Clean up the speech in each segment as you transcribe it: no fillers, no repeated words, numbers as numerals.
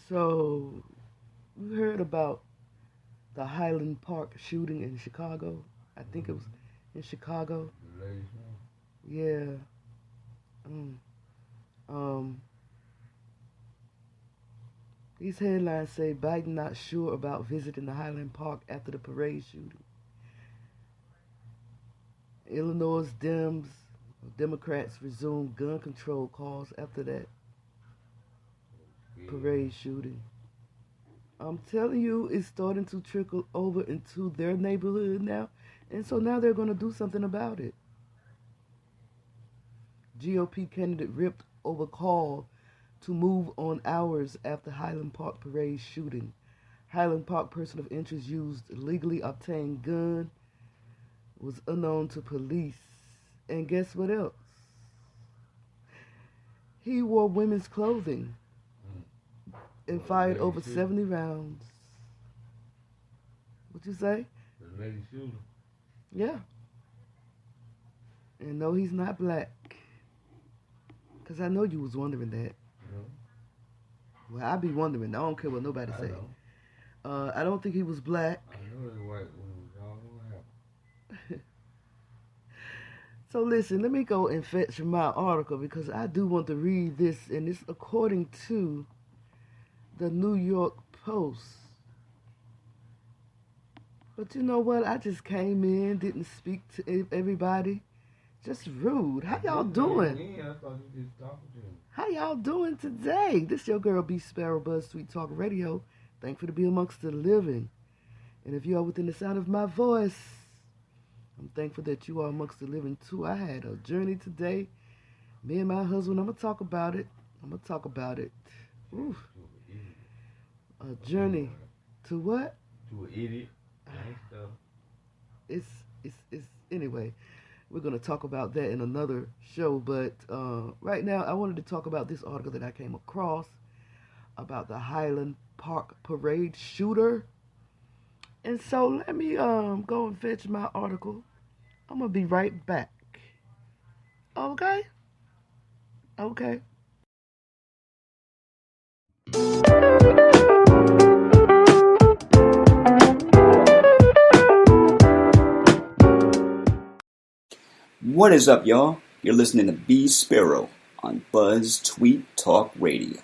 So, you heard about the Highland Park shooting in Chicago? I think it was in Chicago. Yeah. Mm. Um, these headlines say Biden not sure about visiting the Highland Park after the parade shooting. Illinois Democrats resume gun control calls after that parade shooting. I'm telling you, it's starting to trickle over into their neighborhood now. And so now they're going to do something about it. GOP candidate ripped over call to move on hours after Highland Park parade shooting. Highland Park person of interest used legally obtained gun, was unknown to police. And guess what else? He wore women's clothing and fired over 70 rounds. What you say? The lady shooter. Yeah. And no, he's not black. Because I know you was wondering that. No. Well, I be wondering. I don't care what nobody say. I don't think he was black. I know the white woman. I don't know what happened. So listen, let me go and fetch my article because I do want to read this, and it's according to the New York Post. But you know what? I just came in, didn't speak to everybody. Just rude. How y'all doing? I thought you just talking to him. How y'all doing today? This your girl BeeSparrow, BuzzzTweet Talk Radio. Thankful to be amongst the living. And if you are within the sound of my voice, I'm thankful that you are amongst the living too. I had a journey today. Me and my husband, I'm going to talk about it. Oof. A journey to what? To an idiot. It's anyway, we're going to talk about that in another show. But right now, I wanted to talk about this article that I came across about the Highland Park parade shooter. And so let me go and fetch my article. I'm going to be right back. Okay? Okay. What is up, y'all? You're listening to BeeSparrow on BuzzzTweet Talk Radio.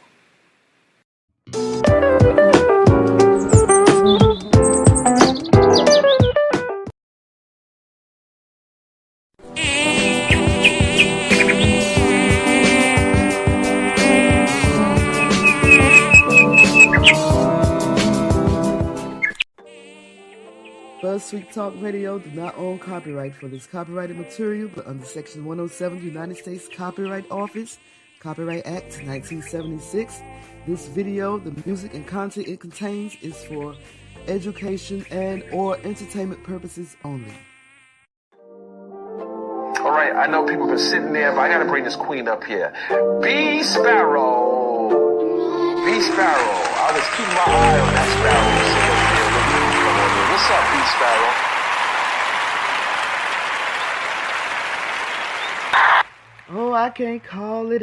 BuzzTweet Talk Radio do not own copyright for this copyrighted material, but under Section 107 United States Copyright Office, Copyright Act 1976, this video, the music and content it contains is for education and or entertainment purposes only. All right, I know people have been sitting there, but I gotta bring this queen up here. BeeSparrow. BeeSparrow. I was keeping my eye on that sparrow. What's up, BeeSparrow? Oh, I can't call it.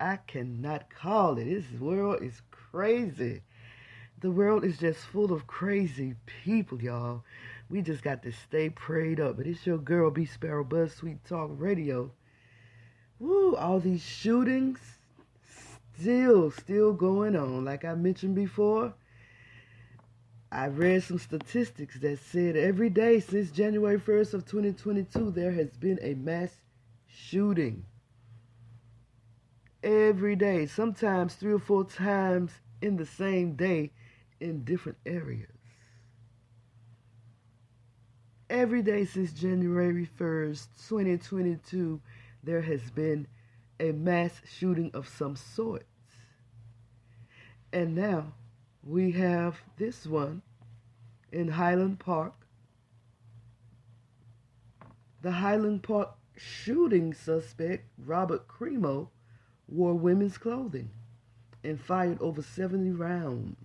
I cannot call it. This world is crazy. The world is just full of crazy people, y'all. We just got to stay prayed up. But it's your girl, BeeSparrow, BuzzTweet Talk Radio. Woo, all these shootings still going on. Like I mentioned before, I read some statistics that said every day since January 1st of 2022, there has been a mass shooting. Every day, sometimes 3 or 4 times in the same day in different areas. Every day since January 1st, 2022, there has been a mass shooting of some sort. And now we have this one in Highland Park. The Highland Park shooting suspect, Robert Cremo, wore women's clothing and fired over 70 rounds.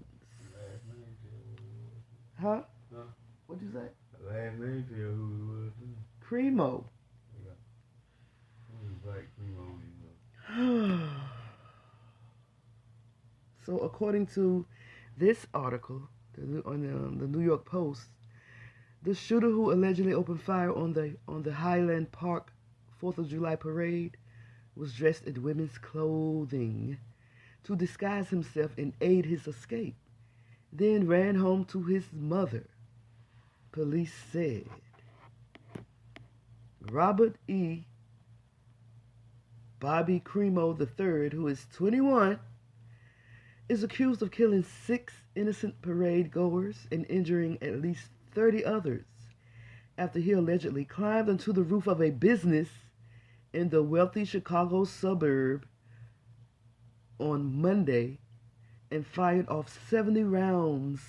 Huh? What'd you say? Last name tell who it was. Cremo. Yeah. Who was Black Cremo? So according to this article on the New York Post, the shooter who allegedly opened fire on the Highland Park 4th of July parade was dressed in women's clothing to disguise himself and aid his escape, then ran home to his mother, police said. Robert E. Bobby Cremo III, who is 21, is accused of killing 6 innocent parade goers and injuring at least 30 others after he allegedly climbed onto the roof of a business in the wealthy Chicago suburb on Monday and fired off 70 rounds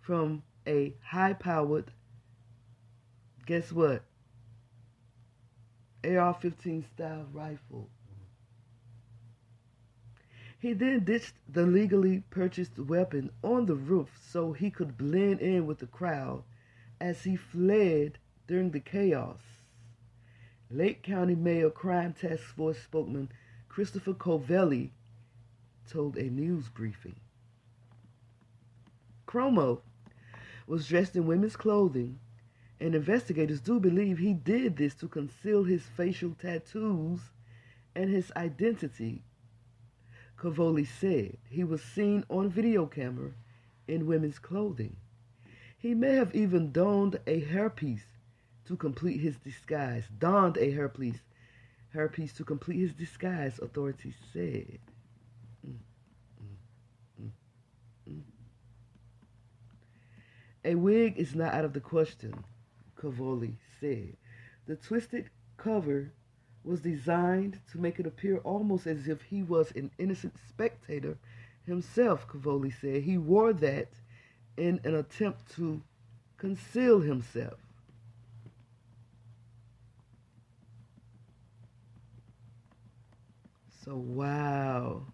from a high-powered, guess what, AR-15 style rifle. He then ditched the legally purchased weapon on the roof so he could blend in with the crowd as he fled during the chaos. Lake County Mayor Crime Task Force spokesman Christopher Covelli told a news briefing. Cremo was dressed in women's clothing, and investigators do believe he did this to conceal his facial tattoos and his identity. Covelli said he was seen on video camera in women's clothing. He may have even donned a hairpiece to complete his disguise. Hairpiece to complete his disguise, authorities said. A wig is not out of the question, Covelli said. The twisted cover was designed to make it appear almost as if he was an innocent spectator himself, Covelli said. He wore that in an attempt to conceal himself. So, wow.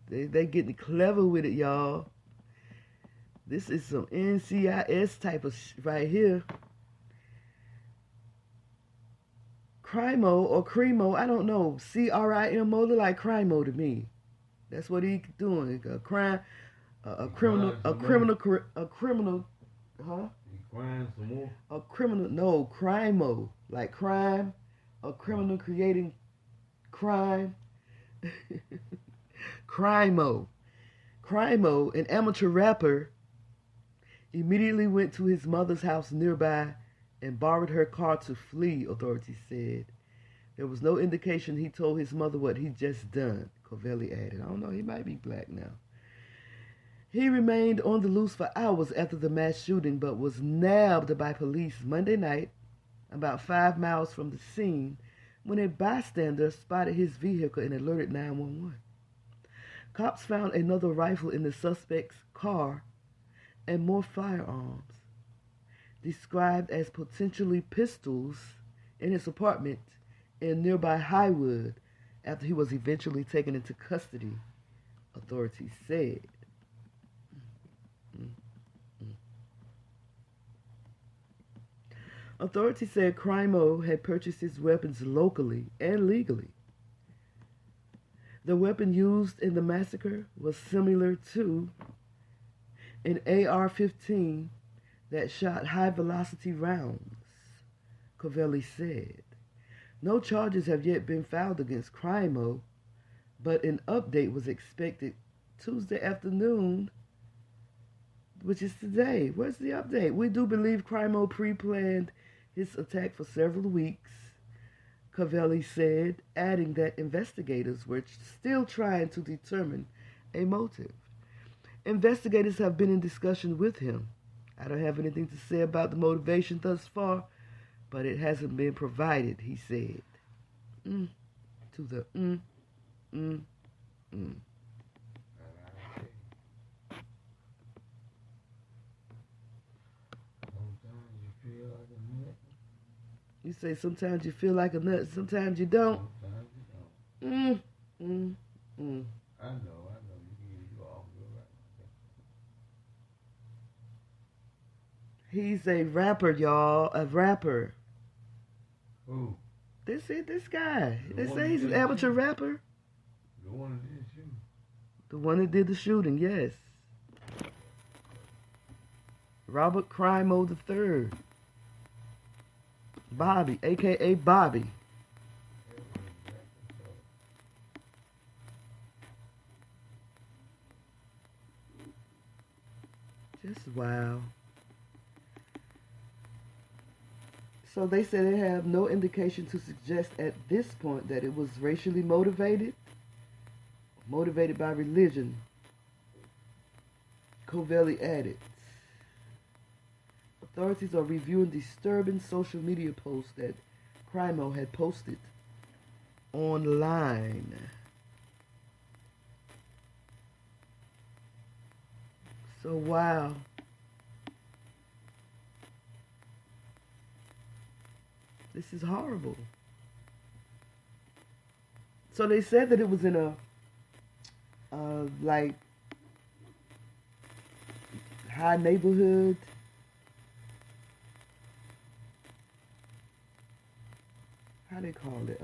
They getting clever with it, y'all. This is some NCIS type of right here. Cremo, I don't know. CRIMO look like Crimo to me. That's what he doing. A criminal, huh? He crying some more? A criminal, no, crimo, like crime, a criminal creating crime. Crimo, an amateur rapper, immediately went to his mother's house nearby and borrowed her car to flee, authorities said. There was no indication he told his mother what he'd just done, Covelli added. I don't know, he might be black now. He remained on the loose for hours after the mass shooting, but was nabbed by police Monday night, about 5 miles from the scene, when a bystander spotted his vehicle and alerted 911. Cops found another rifle in the suspect's car and more firearms, described as potentially pistols, in his apartment in nearby Highwood after he was eventually taken into custody, authorities said. Authorities said Crimo had purchased his weapons locally and legally. The weapon used in the massacre was similar to an AR-15 that shot high-velocity rounds, Covelli said. No charges have yet been filed against Crimo, but an update was expected Tuesday afternoon, which is today. Where's the update? We do believe Crimo pre-planned his attack for several weeks, Covelli said, adding that investigators were still trying to determine a motive. Investigators have been in discussion with him. I don't have anything to say about the motivation thus far, but it hasn't been provided, he said. You say sometimes you feel like a nut, sometimes you don't. Sometimes you don't. I know. You all good right now. He's a rapper, y'all. A rapper. Who? This guy. The They one say he's that an did amateur you? rapper. The one that did you. The one that did the shooting, yes. Robert Crimo III. Bobby, a.k.a. Bobby. Just wow. So they said they have no indication to suggest at this point that it was racially motivated by religion. Covelli added. Authorities are reviewing disturbing social media posts that Crimo had posted online. So wow. This is horrible. So they said that it was in a like high neighborhood. How they call it?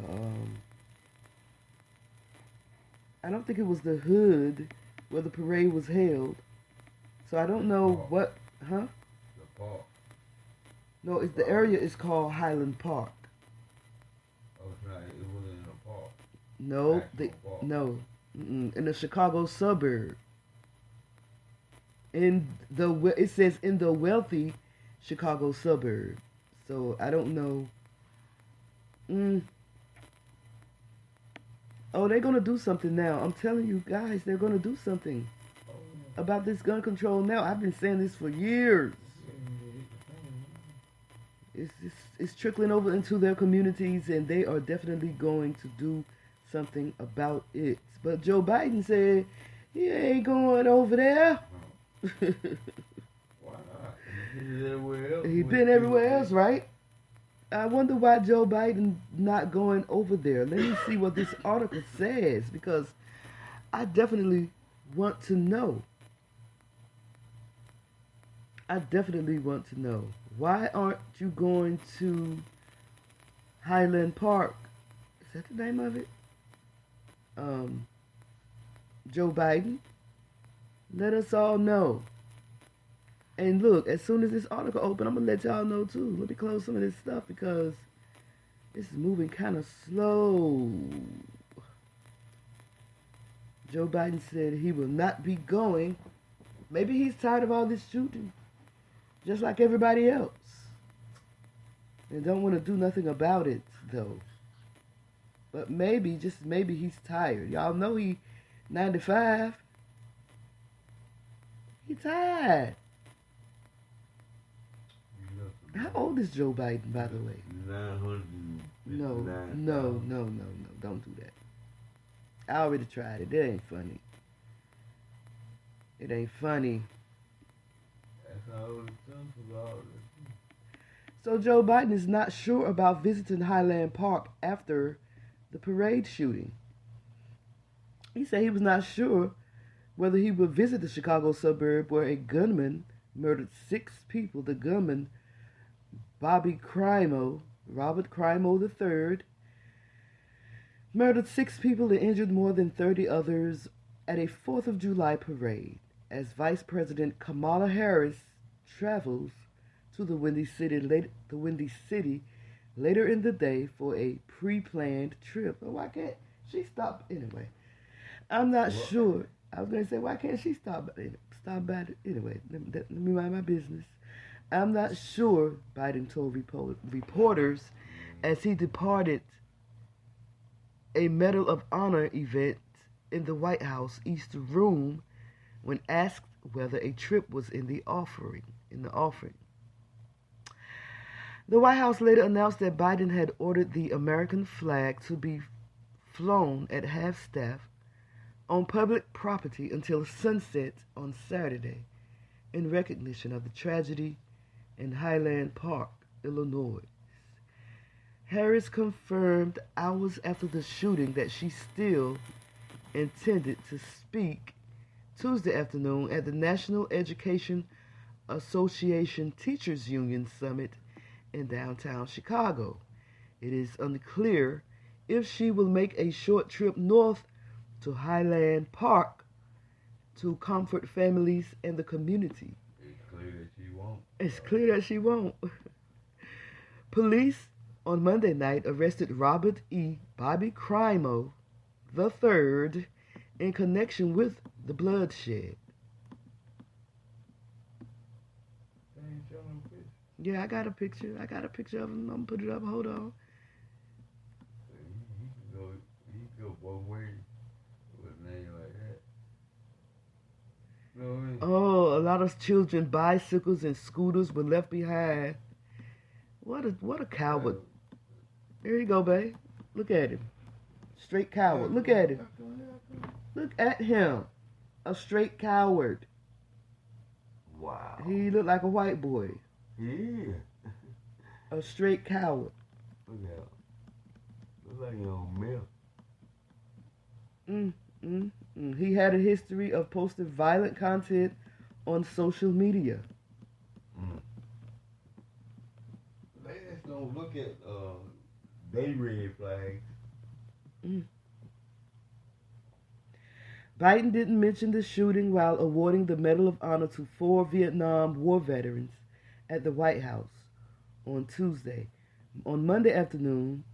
I don't think it was the hood where the parade was held. So I don't know what, huh? The park. No, the area is called Highland Park. Oh, it's not. It wasn't in a park. No, Park. no, in the Chicago suburb. It says in the wealthy Chicago suburb. So I don't know. Oh, they're gonna do something now. I'm telling you guys, they're gonna do something about this gun control now. I've been saying this for years. It's trickling over into their communities, and they are definitely going to do something about it. But Joe Biden said he ain't going over there. Why not? He's everywhere else. He's been everywhere else, right? I wonder why Joe Biden not going over there. Let me see what this article says, because I definitely want to know. I definitely want to know. Why aren't you going to Highland Park? Is that the name of it? Joe Biden? Let us all know. And look, as soon as this article opens, I'm going to let y'all know too. Let me close some of this stuff because this is moving kind of slow. Joe Biden said he will not be going. Maybe he's tired of all this shooting, just like everybody else. And don't want to do nothing about it, though. But maybe, just maybe, he's tired. Y'all know he 95. He tired. How old is Joe Biden, by the way? 900. No. Don't do that. I already tried it. It ain't funny. It ain't funny. That's how old it comes about it. So Joe Biden is not sure about visiting Highland Park after the parade shooting. He said he was not sure whether he would visit the Chicago suburb where a gunman murdered 6 people. The gunman, Bobby Crimo, Robert Crimo III, murdered 6 people and injured more than 30 others at a 4th of July parade as Vice President Kamala Harris travels to the Windy City later in the day for a pre-planned trip. But why can't she stop anyway? I'm not sure. I was going to say, why can't she stop by it anyway? Let me mind my business. I'm not sure, Biden told reporters as he departed a Medal of Honor event in the White House East Room when asked whether a trip was in the offering. The White House later announced that Biden had ordered the American flag to be flown at half-staff on public property until sunset on Saturday in recognition of the tragedy in Highland Park, Illinois. Harris confirmed hours after the shooting that she still intended to speak Tuesday afternoon at the National Education Association Teachers Union Summit in downtown Chicago. It is unclear if she will make a short trip north to Highland Park to comfort families and the community. It's clear that she won't. It's clear that she won't. Police on Monday night arrested Robert E. Bobby Crimo III in connection with the bloodshed. They ain't showing no picture. Yeah, I got a picture. I got a picture of him. I'm gonna put it up. Hold on. He can go both ways with a name like that. You know what I mean? Oh, a lot of children, bicycles and scooters were left behind. What a coward. There you go, babe. Look at him. Straight coward. Look at him. Look at him. A straight coward. Wow. He looked like a white boy. Yeah. A straight coward. Look at him. Look like he on milk. He had a history of posting violent content on social media. They just don't look at they red flags. Biden didn't mention the shooting while awarding the Medal of Honor to 4 Vietnam War veterans at the White House on Tuesday. On Monday afternoon,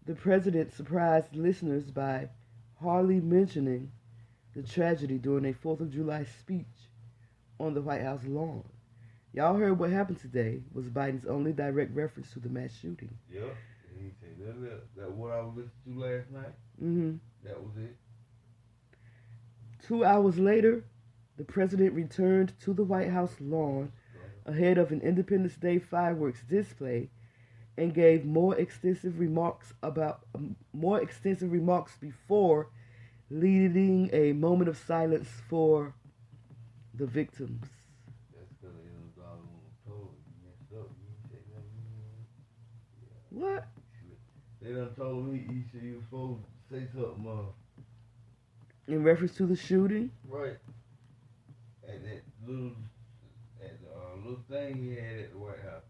the president surprised listeners by hardly mentioning the tragedy during a 4th of July speech on the White House lawn. Y'all heard what happened today was Biden's only direct reference to the mass shooting. Yep. He said that what I was listening to last night. That was it. 2 hours later, the president returned to the White House lawn ahead of an Independence Day fireworks display and gave more extensive remarks before leading a moment of silence for the victims. That's because they done told you messed up. You ain't say nothing. What? They done told me you said you was supposed to say something. In reference to the shooting? Right. At that little thing he had at the White House.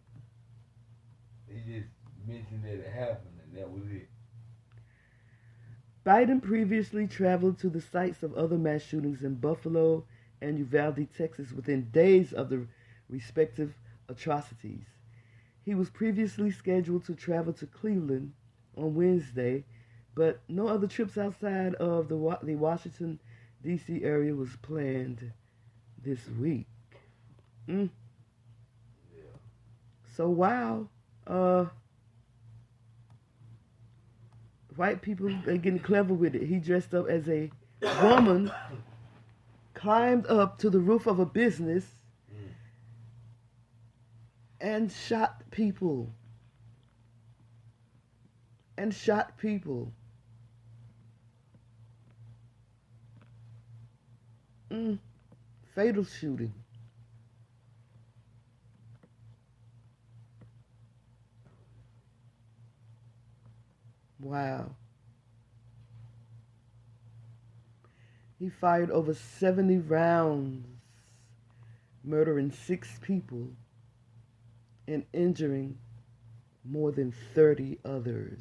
He just mentioned that it happened and that was it. Biden previously traveled to the sites of other mass shootings in Buffalo and Uvalde, Texas, within days of the respective atrocities. He was previously scheduled to travel to Cleveland on Wednesday, but no other trips outside of the Washington, D.C. area was planned this week. Yeah. So, wow. White people are getting clever with it. He dressed up as a woman, climbed up to the roof of a business, and shot people. Fatal shooting. Wow. He fired over 70 rounds, murdering 6 people and injuring more than 30 others.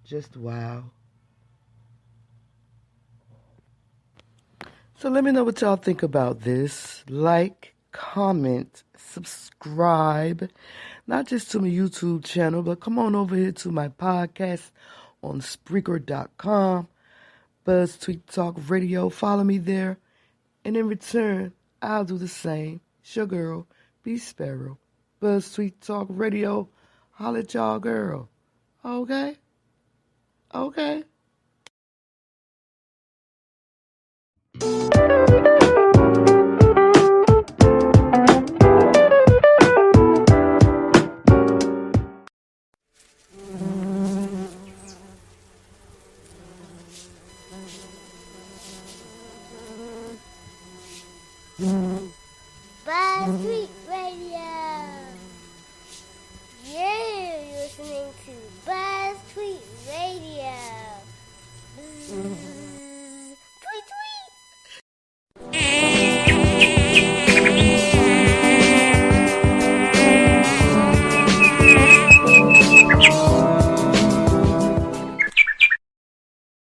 Just wow. So let me know what y'all think about this. Like, comment, subscribe, not just to my YouTube channel, but come on over here to my podcast on Spreaker.com, BuzzTweet Talk Radio. Follow me there, and in return, I'll do the same. It's your girl, BeeSparrow, BuzzTweet Talk Radio. Holla at y'all, girl. Okay? Okay.